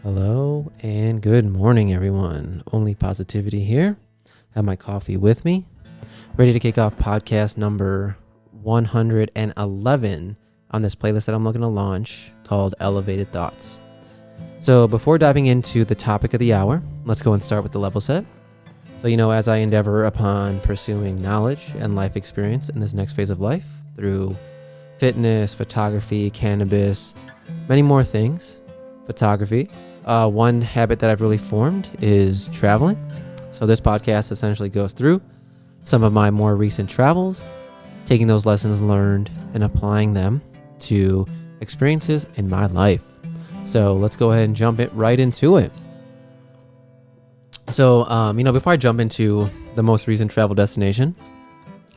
Hello and good morning, everyone. Only Positivity here. Have my coffee with me. Ready to kick off podcast number 111 on this playlist that I'm looking to launch called Elevated Thoughts. So before diving into the topic of the hour, let's go and start with the level set. So, as I endeavor upon pursuing knowledge and life experience in this next phase of life through fitness, photography, cannabis, many more things, photography. One habit that I've really formed is traveling. So this podcast essentially goes through some of my more recent travels, taking those lessons learned and applying them to experiences in my life. So let's go ahead and jump right into it. So, before I jump into the most recent travel destination,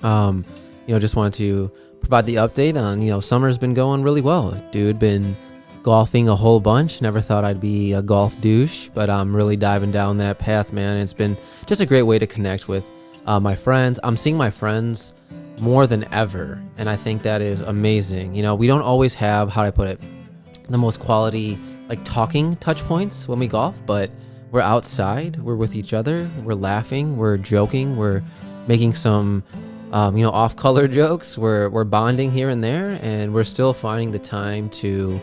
just wanted to provide the update on, summer's been going really well. Dude, been golfing a whole bunch. Never thought I'd be a golf douche, but I'm really diving down that path, man. It's been just a great way to connect with my friends. I'm seeing my friends more than ever, and I think that is amazing. We don't always have, how do I put it, the most quality talking touch points when we golf, but we're outside, we're with each other, we're laughing, we're joking, we're making some off-color jokes, we're bonding here and there, and we're still finding the time to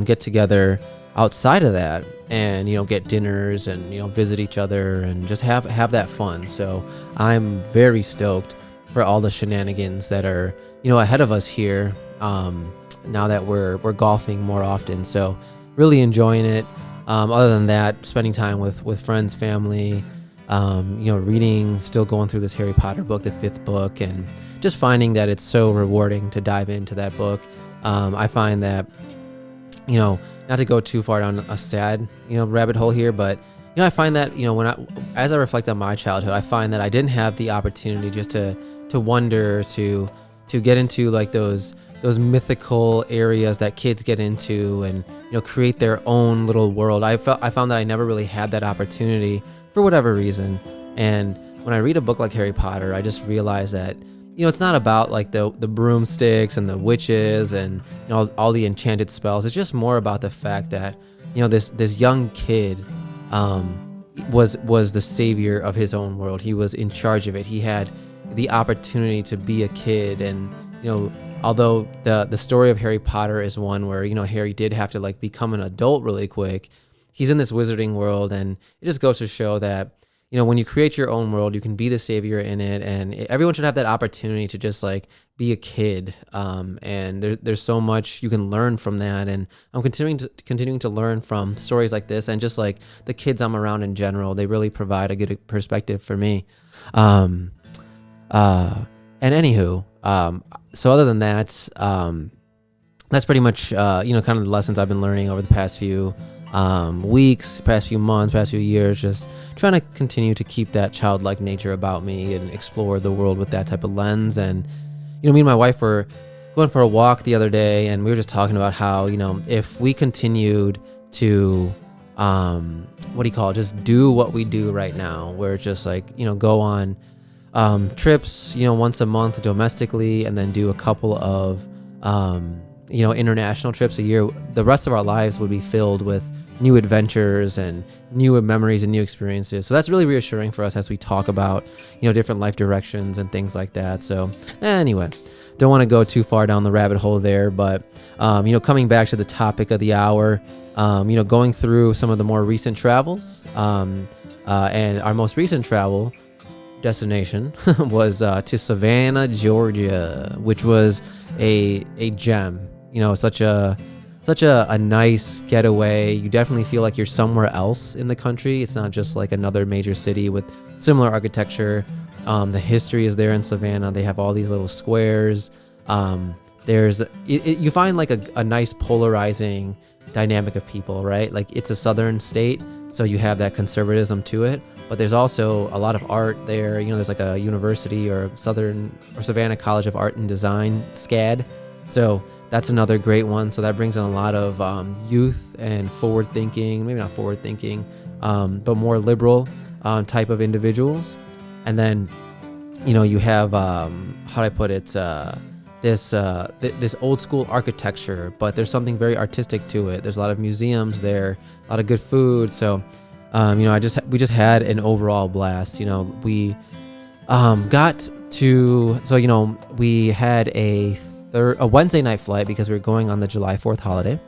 get together outside of that and get dinners and visit each other and just have that fun. So I'm very stoked for all the shenanigans that are ahead of us here now that we're golfing more often. So really enjoying it. Other than that, spending time with friends, family, reading, still going through this Harry Potter book, the 5th book, and just finding that it's so rewarding to dive into that book. I find that not to go too far down a sad, rabbit hole here, but, I find that, as I reflect on my childhood, I find that I didn't have the opportunity just to wonder, to get into those mythical areas that kids get into and, create their own little world. I found that I never really had that opportunity for whatever reason. And when I read a book like Harry Potter, I just realized that, it's not about the broomsticks and the witches and all the enchanted spells. It's just more about the fact that this young kid was the savior of his own world. He was in charge of it. He had the opportunity to be a kid, and although the story of Harry Potter is one where Harry did have to become an adult really quick, he's in this wizarding world, and it just goes to show that when you create your own world, you can be the savior in it, and everyone should have that opportunity to just be a kid. And there's so much you can learn from that, and I'm continuing to learn from stories like this, and just the kids I'm around in general. They really provide a good perspective for me. And anywho, so other than that, that's pretty much kind of the lessons I've been learning over the past few weeks, past few months, past few years, just trying to continue to keep that childlike nature about me and explore the world with that type of lens. And me and my wife were going for a walk the other day, and we were just talking about how if we continued to just do what we do right now, where it's just go on trips once a month domestically, and then do a couple of international trips a year, the rest of our lives would be filled with new adventures and new memories and new experiences. So that's really reassuring for us as we talk about different life directions and things like that. So anyway, don't want to go too far down the rabbit hole there, but coming back to the topic of the hour, going through some of the more recent travels, and our most recent travel destination was to Savannah, Georgia, which was a gem. Such a nice getaway. You definitely feel like you're somewhere else in the country. It's not just another major city with similar architecture. The history is there in Savannah. They have all these little squares. You find a nice polarizing dynamic of people, right? It's a southern state, so you have that conservatism to it, but there's also a lot of art there. There's a university or Savannah College of Art and Design, SCAD. So that's another great one. So that brings in a lot of youth and forward thinking, maybe not forward thinking, but more liberal type of individuals. And then, you have, how do I put it? this old school architecture, but there's something very artistic to it. There's a lot of museums there, a lot of good food. So, we just had an overall blast. We got to, we had a Wednesday night flight because we were going on the July 4th holiday.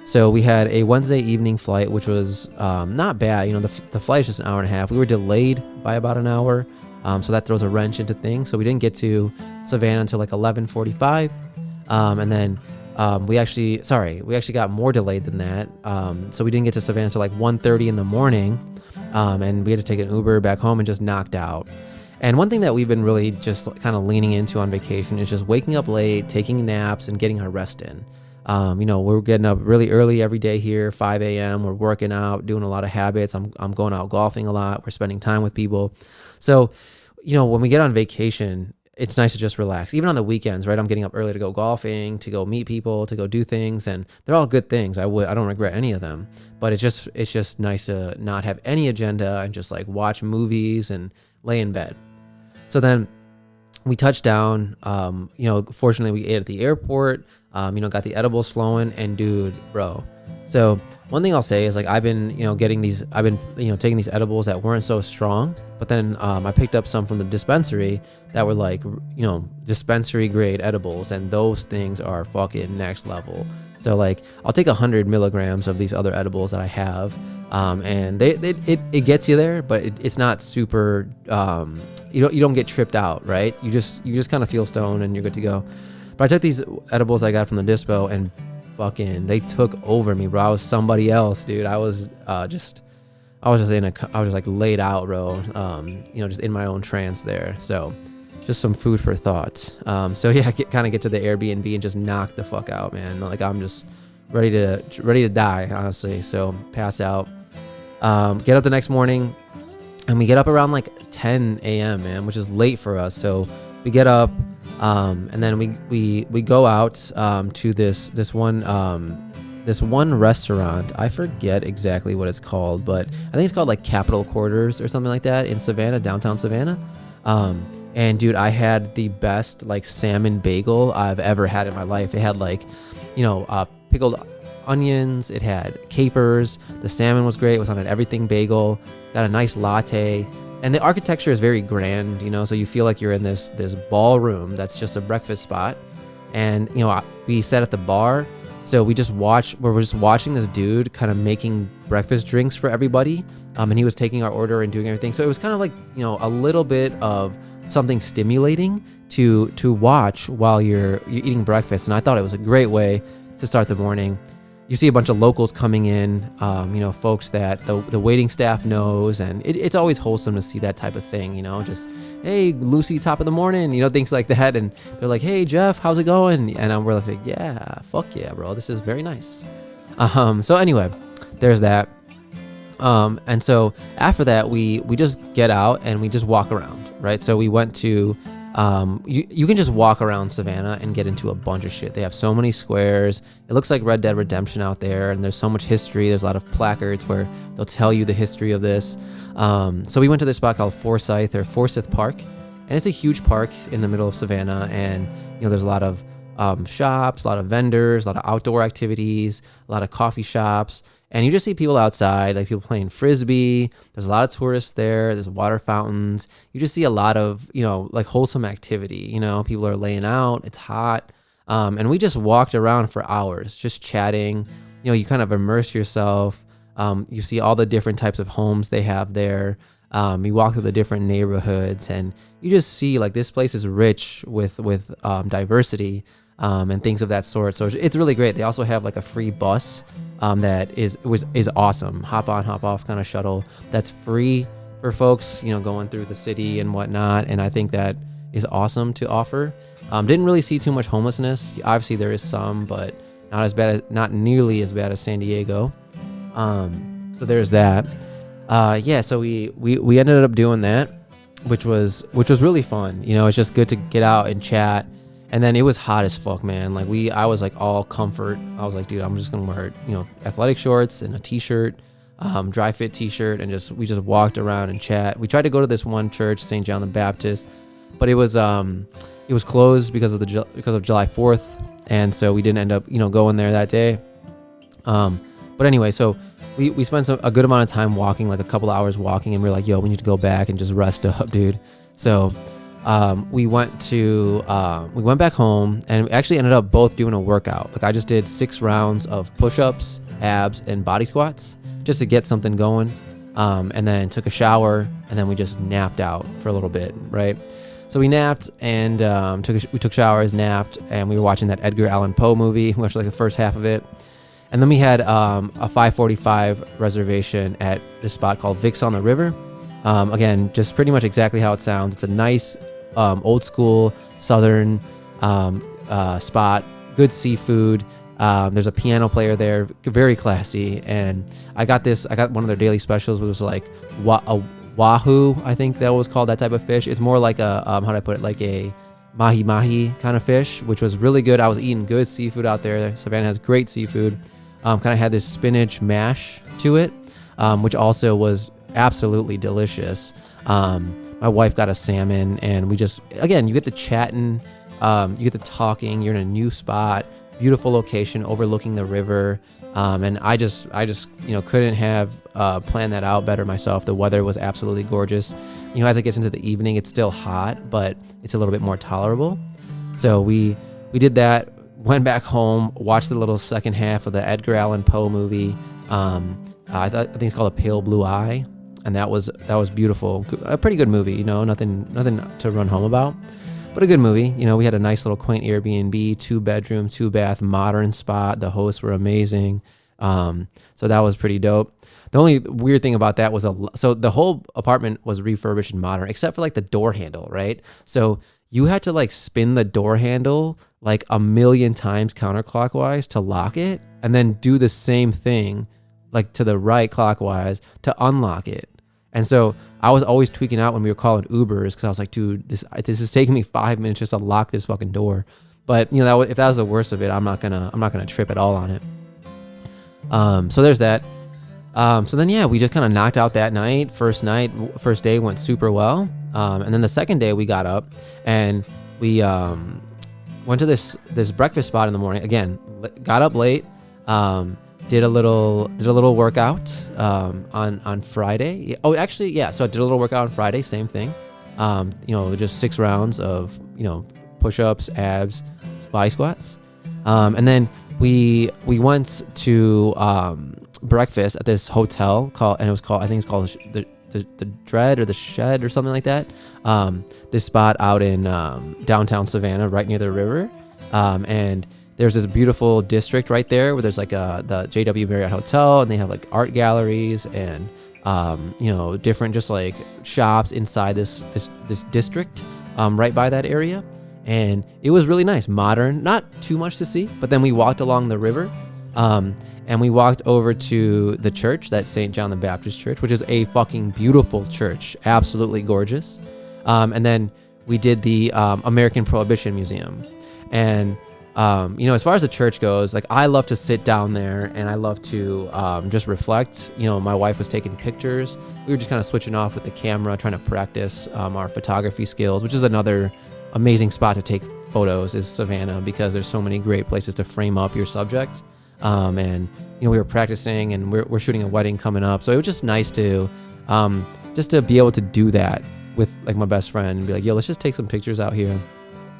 So we had a Wednesday evening flight, which was not bad. The flight is just an hour and a half. We were delayed by about an hour. So that throws a wrench into things. So we didn't get to Savannah until like 11:45. And then we actually got more delayed than that. So we didn't get to Savannah until like 1:30 in the morning. And we had to take an Uber back home and just knocked out. And one thing that we've been really just kind of leaning into on vacation is just waking up late, taking naps, and getting our rest in. We're getting up really early every day here, 5 a.m. We're working out, doing a lot of habits. I'm going out golfing a lot. We're spending time with people. So, when we get on vacation, it's nice to just relax. Even on the weekends, right? I'm getting up early to go golfing, to go meet people, to go do things, and they're all good things. I don't regret any of them. But it's just nice to not have any agenda and just like watch movies and lay in bed. So then we touched down. Fortunately we ate at the airport. Got the edibles flowing, and dude, bro. So one thing I'll say is like I've been taking these edibles that weren't so strong, but then I picked up some from the dispensary that were like dispensary grade edibles, and those things are fucking next level. So like I'll take 100 milligrams of these other edibles that I have, and it gets you there, but it's not super. You don't get tripped out, right? You just kind of feel stoned and you're good to go. But I took these edibles I got from the dispo, and fucking they took over me, bro. I was somebody else, dude. I was just like laid out, bro. Just in my own trance there. So just some food for thought. So yeah, get to the Airbnb and just knock the fuck out, man. Like I'm just ready to die, honestly. So pass out. Get up the next morning, and we get up around like 10 a.m., man, which is late for us. So we get up. And then we go out to this one restaurant. I forget exactly what it's called, but I think it's called like Capitol Quarters or something like that in Savannah, downtown Savannah. And dude, I had the best like salmon bagel I've ever had in my life. It had like, pickled onions. It had capers. The salmon was great. It was on an everything bagel. Got a nice latte. And the architecture is very grand, so you feel like you're in this ballroom that's just a breakfast spot. And, we sat at the bar, so we're just watching this dude kind of making breakfast drinks for everybody. And he was taking our order and doing everything. So it was kind of like, a little bit of something stimulating to watch while you're eating breakfast. And I thought it was a great way to start the morning. You see a bunch of locals coming in, folks that the waiting staff knows, and it's always wholesome to see that type of thing, just, hey, Lucy, top of the morning, things like that. And they're like, hey, Jeff, how's it going? And we're like, yeah, fuck yeah, bro, this is very nice. So anyway, there's that. And so after that, we just get out and we just walk around, right? So we went to... you can just walk around Savannah and get into a bunch of shit. They have so many squares. It looks like Red Dead Redemption out there, and there's so much history. There's a lot of placards where they'll tell you the history of this. So we went to this spot called Forsyth Park, and it's a huge park in the middle of Savannah, and there's a lot of shops, a lot of vendors, a lot of outdoor activities, a lot of coffee shops. And you just see people outside, like people playing frisbee. There's a lot of tourists there. There's water fountains. You just see a lot of, like wholesome activity. People are laying out. It's hot. And we just walked around for hours, just chatting. You kind of immerse yourself. You see all the different types of homes they have there. You walk through the different neighborhoods, and you just see like this place is rich with diversity and things of that sort. So it's really great. They also have like a free bus. That is awesome. Hop on, hop off kind of shuttle that's free for folks, going through the city and whatnot. And I think that is awesome to offer. Didn't really see too much homelessness. Obviously there is some, but not nearly as bad as San Diego. So there's that. So we ended up doing that, which was really fun. It's just good to get out and chat. And then it was hot as fuck, man. Like I was like all comfort. I was like, dude, I'm just gonna wear, athletic shorts and a t-shirt, dry fit t-shirt, and we just walked around and chat. We tried to go to this one church, St. John the Baptist, but it was closed because of July 4th, and so we didn't end up going there that day. But anyway, so we spent a good amount of time walking, like a couple hours walking, and we were like, yo, we need to go back and just rest up, dude. So we went back home, and we actually ended up both doing a workout. Like I just did 6 rounds of push-ups, abs, and body squats just to get something going, and then took a shower, and then we just napped out for a little bit, right? So we napped and we took showers, napped, and we were watching that Edgar Allan Poe movie. We watched like the first half of it. And then we had a 5:45 reservation at this spot called Vic's on the River. Again, just pretty much exactly how it sounds. It's a nice, old school Southern spot, good seafood. There's a piano player there, very classy. And I got one of their daily specials, which was like a wahoo, I think that was called, that type of fish. It's more like a, how do I put it, like a mahi-mahi kind of fish, which was really good. I was eating good seafood out there. Savannah has great seafood. Kind of had this spinach mash to it, which also was absolutely delicious. My wife got a salmon, and we just, again, you get the chatting, you get the talking, you're in a new spot, beautiful location overlooking the river. And I just couldn't have planned that out better myself. The weather was absolutely gorgeous. As it gets into the evening, it's still hot, but it's a little bit more tolerable. So we did that, went back home, watched the little second half of the Edgar Allan Poe movie. I think it's called A Pale Blue Eye, and that was beautiful. A pretty good movie, nothing to run home about, but a good movie. We had a nice little quaint Airbnb, 2-bedroom, 2-bath, modern spot. The hosts were amazing. So that was pretty dope. The only weird thing about that was so the whole apartment was refurbished and modern, except for like the door handle, right? So you had to like spin the door handle like a million times counterclockwise to lock it, and then do the same thing like to the right clockwise to unlock it. And so I was always tweaking out when we were calling Ubers, because I was like, dude, this is taking me 5 minutes just to lock this fucking door. But if that was the worst of it, I'm not gonna trip at all on it. So there's that. So then, yeah, we just kind of knocked out that night. First day went super well. And then the second day we got up and we went to this breakfast spot in the morning. Again, got up late, did a little workout on Friday. Oh, actually, yeah. So I did a little workout on Friday. Same thing. Just 6 rounds of push-ups, abs, body squats, and then we went to breakfast at this hotel I think it's called the Dread or the Shed or something like that. This spot out in downtown Savannah, right near the river, and there's this beautiful district right there where there's like the JW Marriott Hotel, and they have like art galleries and different just like shops inside this district, right by that area. And it was really nice, modern, not too much to see. But then we walked along the river, and we walked over to the church, that St. John the Baptist Church, which is a fucking beautiful church, absolutely gorgeous. And then we did the American Prohibition Museum. And as far as the church goes, like I love to sit down there and I love to just reflect. My wife was taking pictures. We were just kind of switching off with the camera, trying to practice our photography skills, which is another amazing spot to take photos, is Savannah, because there's so many great places to frame up your subject. And we were practicing, and we're shooting a wedding coming up, so it was just nice to just to be able to do that with like my best friend and be like, yo, let's just take some pictures out here.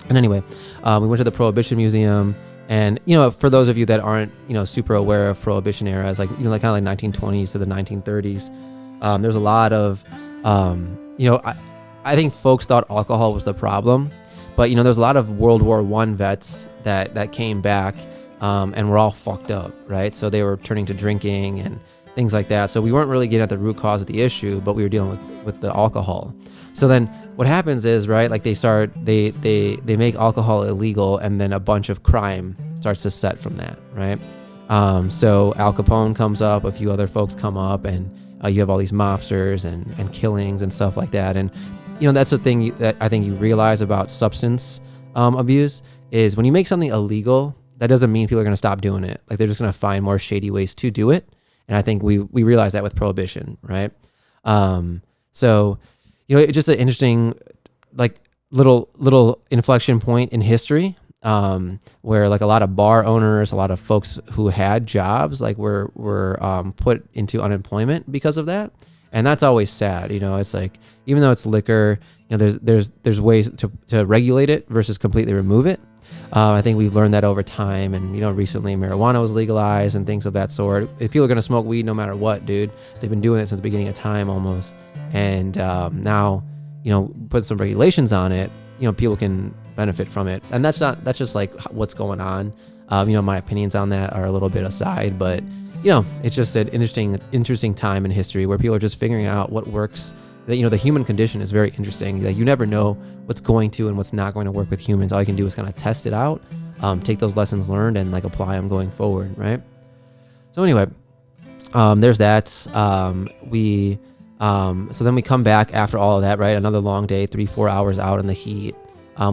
And anyway, we went to the Prohibition Museum, and for those of you that aren't super aware of Prohibition eras, like like kind of like 1920s to the 1930s, there's a lot of I think folks thought alcohol was the problem, but there's a lot of World War I vets that came back, and were all fucked up, right? So they were turning to drinking and things like that. So we weren't really getting at the root cause of the issue, but we were dealing with the alcohol. So then what happens is, right, like they make alcohol illegal, and then a bunch of crime starts to set from that, right? So Al Capone comes up, a few other folks come up, and you have all these mobsters and killings and stuff like that. And that's the thing that I think you realize about substance abuse, is when you make something illegal, that doesn't mean people are going to stop doing it. Like they're just going to find more shady ways to do it. And I think we realize that with Prohibition, right? So it's just an interesting, like, little inflection point in history, where like a lot of bar owners, a lot of folks who had jobs, like were put into unemployment because of that. And that's always sad. It's like, even though it's liquor, there's ways to regulate it versus completely remove it. I think we've learned that over time. And, recently marijuana was legalized and things of that sort. If people are going to smoke weed no matter what, dude, they've been doing it since the beginning of time almost. And now, put some regulations on it, people can benefit from it. And that's just like what's going on. My opinions on that are a little bit aside, but it's just an interesting time in history where people are just figuring out what works. The human condition is very interesting. Like, you never know what's going to and what's not going to work with humans. All you can do is kind of test it out, take those lessons learned and like apply them going forward, right? So anyway, there's that. So then we come back after all of that, right? Another long day, 3-4 hours out in the heat.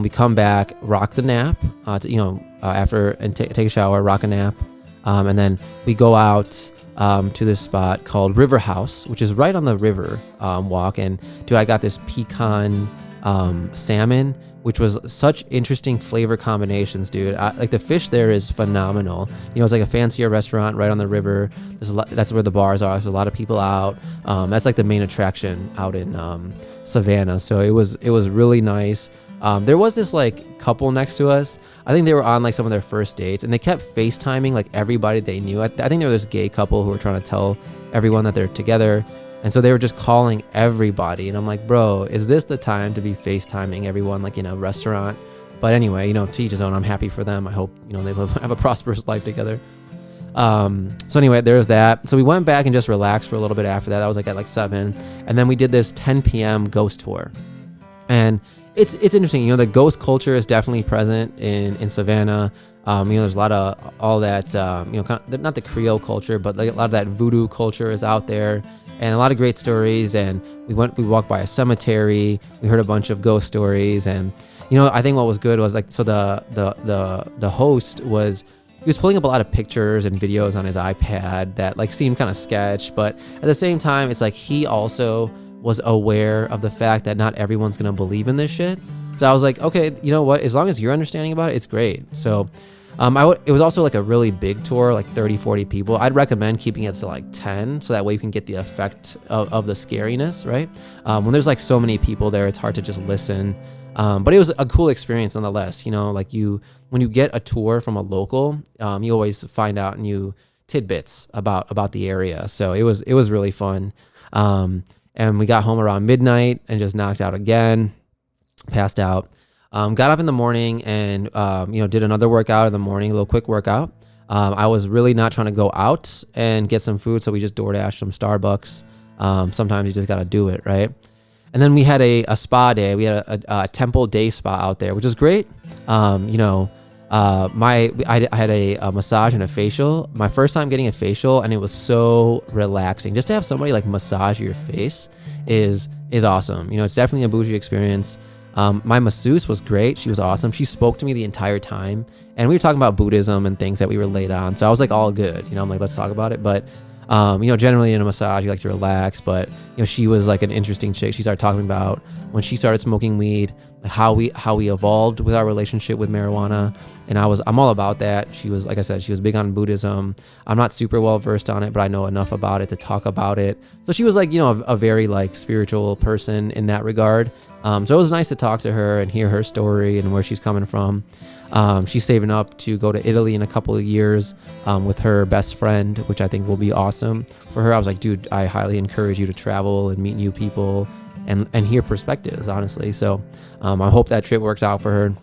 We come back, rock the nap, after and take a shower, rock a nap. And then we go out to this spot called River House, which is right on the river walk. And dude, I got this pecan salmon, which was such interesting flavor combinations, dude. Like the fish there is phenomenal. It's like a fancier restaurant right on the river. That's where the bars are. There's a lot of people out. That's like the main attraction out in Savannah. So it was really nice. There was this like couple next to us. I think they were on like some of their first dates, and they kept FaceTiming like everybody they knew. I think there was this gay couple who were trying to tell everyone that they're together. And so they were just calling everybody. And I'm like, bro, is this the time to be FaceTiming everyone like in a restaurant? But anyway, to each his own. I'm happy for them. I hope, they have a prosperous life together. So anyway, there's that. So we went back and just relaxed for a little bit after that. That was like at like 7. And then we did this 10 p.m. ghost tour. And it's interesting. The ghost culture is definitely present in Savannah. There's a lot of all that, kind of, not the Creole culture, but like a lot of that voodoo culture is out there. And a lot of great stories. And we walked by a cemetery. We heard a bunch of ghost stories. And, I think what was good was like, so the host he was pulling up a lot of pictures and videos on his iPad that like seemed kind of sketch. But at the same time, it's like he also was aware of the fact that not everyone's going to believe in this shit. So I was like, okay, you know what? As long as you're understanding about it, it's great. So it was also like a really big tour, like 30, 40 people. I'd recommend keeping it to like 10, so that way you can get the effect of the scariness, right? When there's like so many people there, it's hard to just listen. But it was a cool experience nonetheless. Like when you get a tour from a local, you always find out new tidbits about the area. So it was really fun. And we got home around midnight and just knocked out again, passed out. Got up in the morning and, did another workout in the morning, a little quick workout. I was really not trying to go out and get some food, so we just DoorDashed some Starbucks. Sometimes you just got to do it, right? And then we had a spa day. We had a temple day spa out there, which is great. I had a massage and a facial. My first time getting a facial, and it was so relaxing. Just to have somebody like massage your face is awesome. It's definitely a bougie experience. My masseuse was great. She was awesome. She spoke to me the entire time, and we were talking about Buddhism and things that we relate on. So I was like, all good. I'm like, let's talk about it. But generally in a massage, you like to relax. But she was like an interesting chick. She started talking about when she started smoking weed, how we evolved with our relationship with marijuana. And I'm all about that. She was, like I said, she was big on Buddhism. I'm not super well versed on it, but I know enough about it to talk about it. So she was like, a very like spiritual person in that regard. So it was nice to talk to her and hear her story and where she's coming from. She's saving up to go to Italy in a couple of years with her best friend, which I think will be awesome for her. I was like, dude, I highly encourage you to travel and meet new people and hear perspectives, honestly. So I hope that trip works out for her.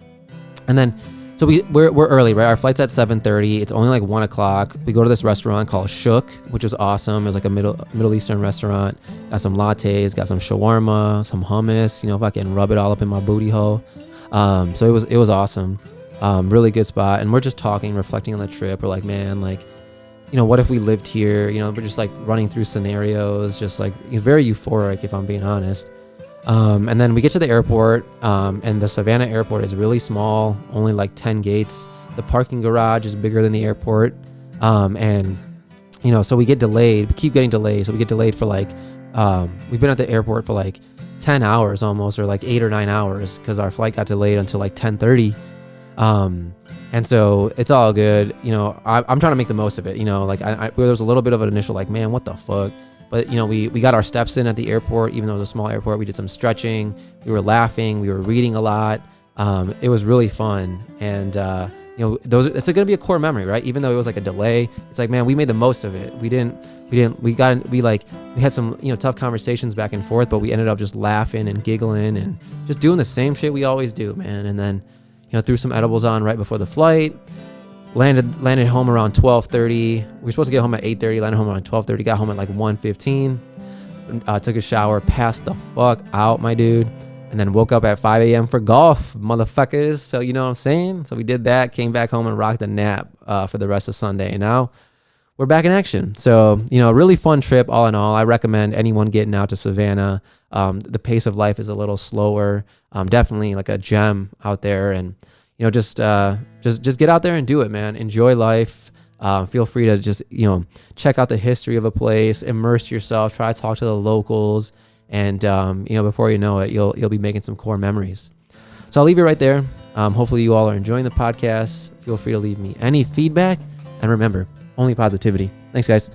And then, so we're early, right? Our flight's at 7:30. It's only like 1 o'clock. We go to this restaurant called Shook, which was awesome. It was like a Middle Eastern restaurant. Got some lattes, got some shawarma, some hummus, if I can rub it all up in my booty hole. So it was awesome. Really good spot. And we're just talking, reflecting on the trip. We're like, man, like, what if we lived here? We're just like running through scenarios, just like very euphoric, if I'm being honest. And then we get to the airport, and the Savannah airport is really small, only like 10 gates. The parking garage is bigger than the airport. And so we get delayed, we keep getting delayed. So we get delayed for like, we've been at the airport for like 10 hours almost, or like 8 or 9 hours, because our flight got delayed until like 10:30. And so it's all good. I'm trying to make the most of it. Like there was a little bit of an initial like, man, what the fuck? But we got our steps in at the airport. Even though it was a small airport, we did some stretching. We were laughing. We were reading a lot. It was really fun. And it's going to be a core memory, right? Even though it was like a delay, it's like, man, we made the most of it. We had some tough conversations back and forth, but we ended up just laughing and giggling and just doing the same shit we always do, man. And then threw some edibles on right before the flight. Landed home around 12:30. We were supposed to get home at 8:30. Landed home around 12:30. Got home at like 1:15. Took a shower. Passed the fuck out, my dude. And then woke up at 5 a.m. for golf, motherfuckers. So you know what I'm saying? So we did that. Came back home and rocked a nap for the rest of Sunday. And now we're back in action. So a really fun trip all in all. I recommend anyone getting out to Savannah. The pace of life is a little slower. Definitely like a gem out there. And just get out there and do it, man. Enjoy life. Feel free to just, check out the history of a place, immerse yourself, try to talk to the locals. And, before you know it, you'll be making some core memories. So I'll leave it right there. Hopefully you all are enjoying the podcast. Feel free to leave me any feedback. And remember, only positivity. Thanks, guys.